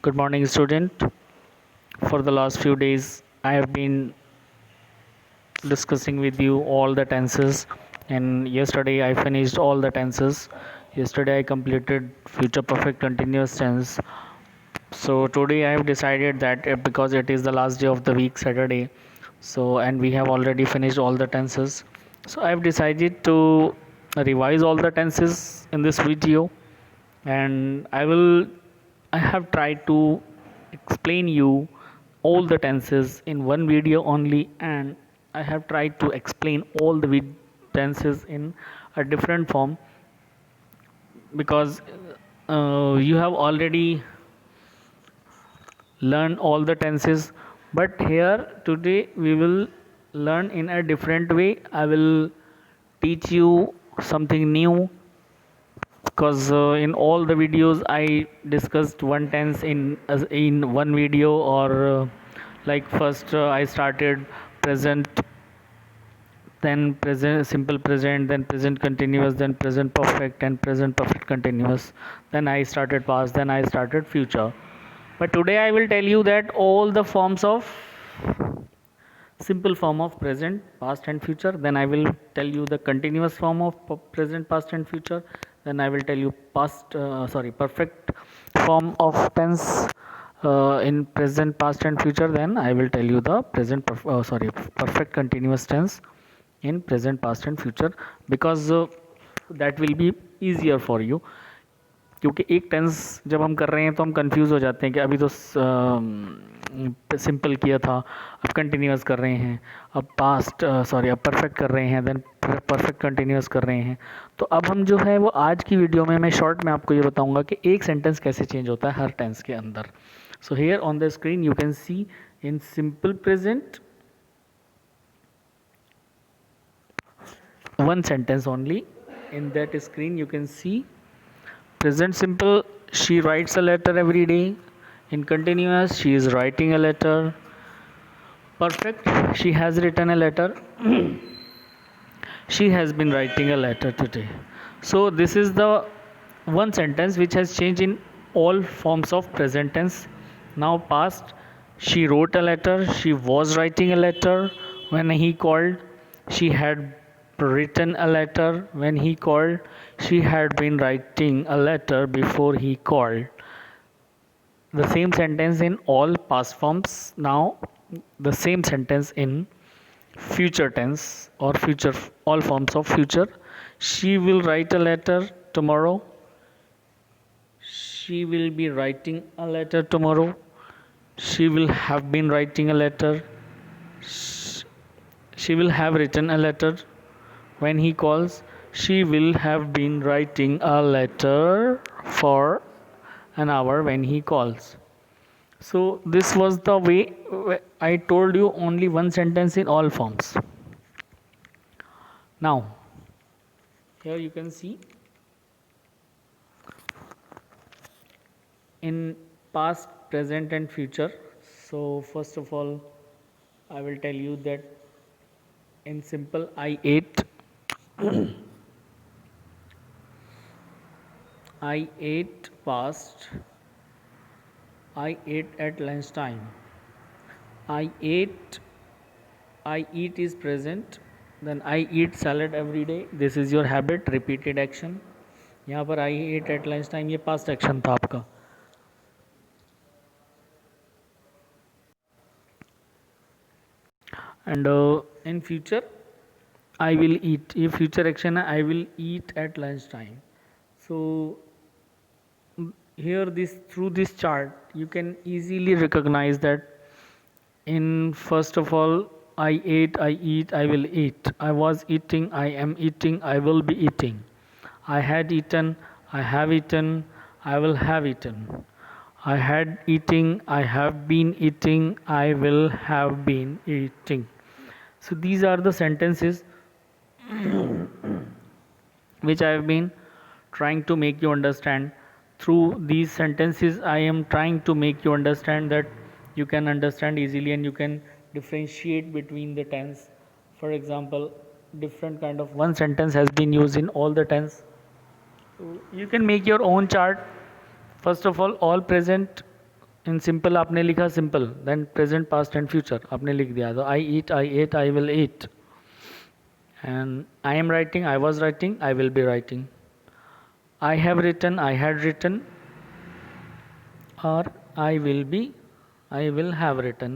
Good morning, student. For the last few days, I have been discussing with you all the tenses, and yesterday I finished all the tenses. Yesterday I completed future perfect continuous tense. So today I have decided that because it is the last day of the week, Saturday, and we have already finished all the tenses. So I have decided to revise all the tenses in this video, and I have tried to explain you all the tenses in one video only, and I have tried to explain all the tenses in a different form because you have already learned all the tenses, but here today we will learn in a different way. I will teach you something new because in all the videos I discussed one tense in one video, or like first I started present, then present simple present, then present continuous, then present perfect, and present perfect continuous, then I started past, then I started future. But today I will tell you that all the forms of simple form of present, past and future, then I will tell you the continuous form of present, past and future, then I will tell you perfect form of tense in present, past and future, then I will tell you the perfect continuous tense in present, past and future, because that will be easier for you. क्योंकि एक tense जब हम कर रहे हैं तो हम confuse हो जाते हैं कि अभी तो सिंपल किया था, अब कंटिन्यूस कर रहे हैं, अब अब परफेक्ट कर रहे हैं, देन परफेक्ट कंटिन्यूस कर रहे हैं. तो अब हम जो है वो आज की वीडियो में मैं शॉर्ट में आपको ये बताऊंगा कि एक सेंटेंस कैसे चेंज होता है हर टेंस के अंदर. So here on the screen you can see in simple present one sentence only. In that screen you can see present simple, she writes a letter every day. In continuous, she is writing a letter. Perfect, she has written a letter. She has been writing a letter today. So this is the one sentence which has changed in all forms of present tense. Now past, she wrote a letter, she was writing a letter when he called, she had written a letter when he called, she had been writing a letter before he called. The same sentence in all past forms. Now the same sentence in future tense or future, all forms of future. She will write a letter tomorrow. She will be writing a letter tomorrow. She will have been writing a letter. She will have written a letter when he calls. She will have been writing a letter for an hour when he calls. So this was the way I told you only one sentence in all forms. Now here you can see in past, present and future. So first of all I will tell you that in simple, I ate I ate past, I ate at lunchtime. I ate, I eat is present, then I eat salad every day. This is your habit, repeated action. यहाँ पर I ate at lunchtime ये past action था आपका. And in future I will eat, ये future action है, I will eat at lunchtime. So here through this chart you can easily recognize that in first of all I ate, I eat, I will eat, I was eating, I am eating, I will be eating, I had eaten, I have eaten, I will have eaten, I had eating, I have been eating, I will have been eating. So these are the sentences which I have been trying to make you understand. Through these sentences I am trying to make you understand that you can understand easily and you can differentiate between the tense. For example, different kind of one sentence has been used in all the tense. So you can make your own chart. First of all present in simple आपने लिखा simple, then present past and future आपने लिख दिया, तो I eat, I ate, I will eat, and I am writing, I was writing, I will be writing, I have written, I had written, और I will be, I will have written.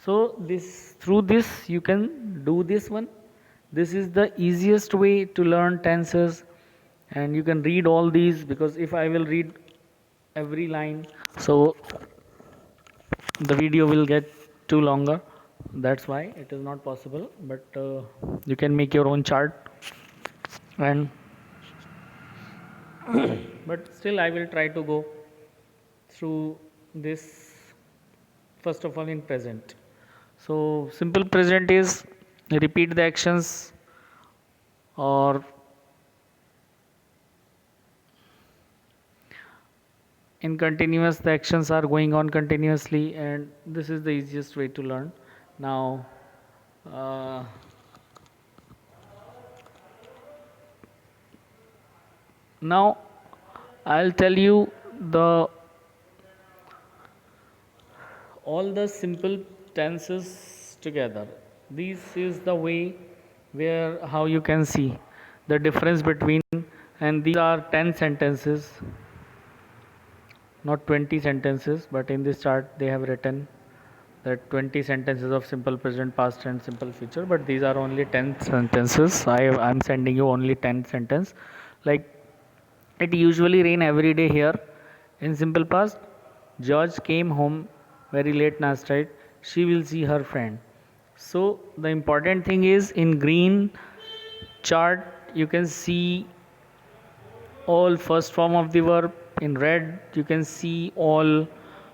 So this, through this you can do this one. This is the easiest way to learn tenses, and you can read all these, because if I will read every line, so the video will get too longer. That's why it is not possible, but you can make your own chart, and but still I will try to go through this first of all in present. So simple present is repeat the actions, or in continuous the actions are going on continuously, and this is the easiest way to learn. Now now I'll tell you the all the simple tenses together. This is the way where how you can see the difference between, and these are 10 sentences, not 20 sentences, but in this chart they have written that 20 sentences of simple present, past and simple future, but these are only 10 sentences. I'm sending you only 10 sentence. Like, it usually rain every day here. In simple past, George came home very late last night. She will see her friend. So the important thing is, in green chart you can see all first form of the verb. In red you can see all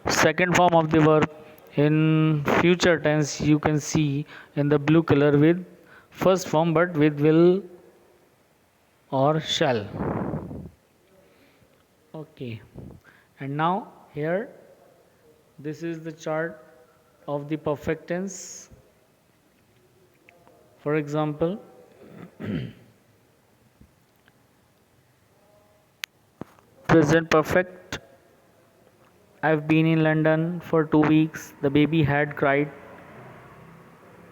second form of the verb. In future tense you can see in the blue color with first form but with will or shall. Okay, and now here this is the chart of the perfect tense. For example, present perfect, I've been in London for 2 weeks. The baby had cried.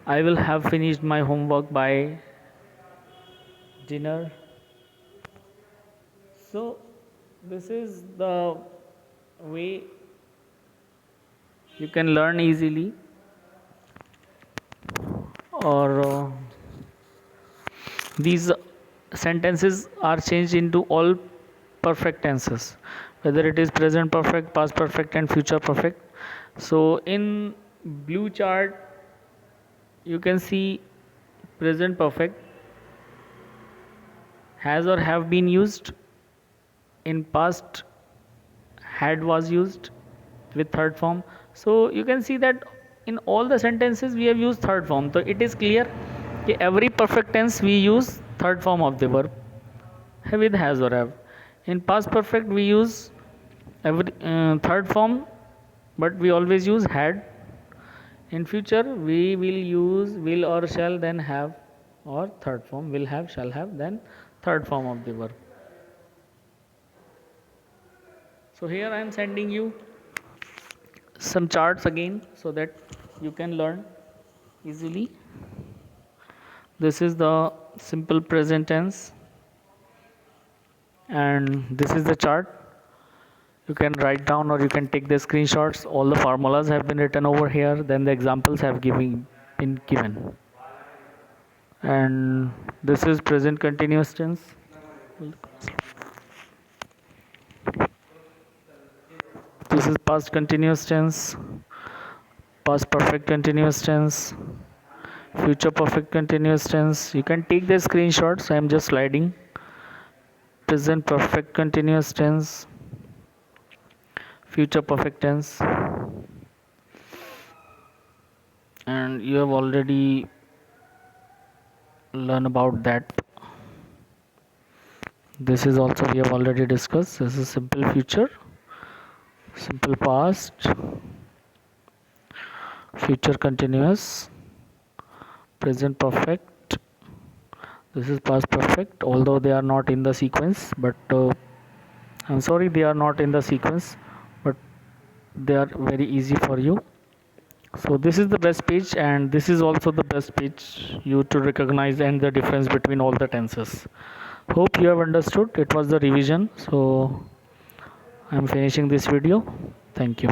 I will have finished my homework by dinner. So this is the way you can learn easily, or these sentences are changed into all perfect tenses, whether it is present perfect, past perfect and future perfect. So in blue chart you can see present perfect has or have been used. In past, had was used with third form. So you can see that in all the sentences we have used third form. So it is clear that every perfect tense we use third form of the verb with has or have. In past perfect we use every third form, but we always use had. In future we will use will or shall, then have, or third form, will have, shall have, then third form of the verb. So here I am sending you some charts again so that you can learn easily. This is the simple present tense, and this is the chart. You can write down or you can take the screenshots. All the formulas have been written over here, then the examples have been given. And this is present continuous tense. This is past continuous tense, past perfect continuous tense, future perfect continuous tense. You can take the screenshots. I am just sliding. Present perfect continuous tense, future perfect tense, and you have already learned about that. This is also we have already discussed. This is simple future, simple past, future continuous, present perfect. This is past perfect, although they are not in the sequence, but I'm sorry they are not in the sequence, but they are very easy for you. So this is the best page, and this is also the best page you to recognize and the difference between all the tenses. Hope you have understood. It was the revision, so I'm finishing this video. Thank you.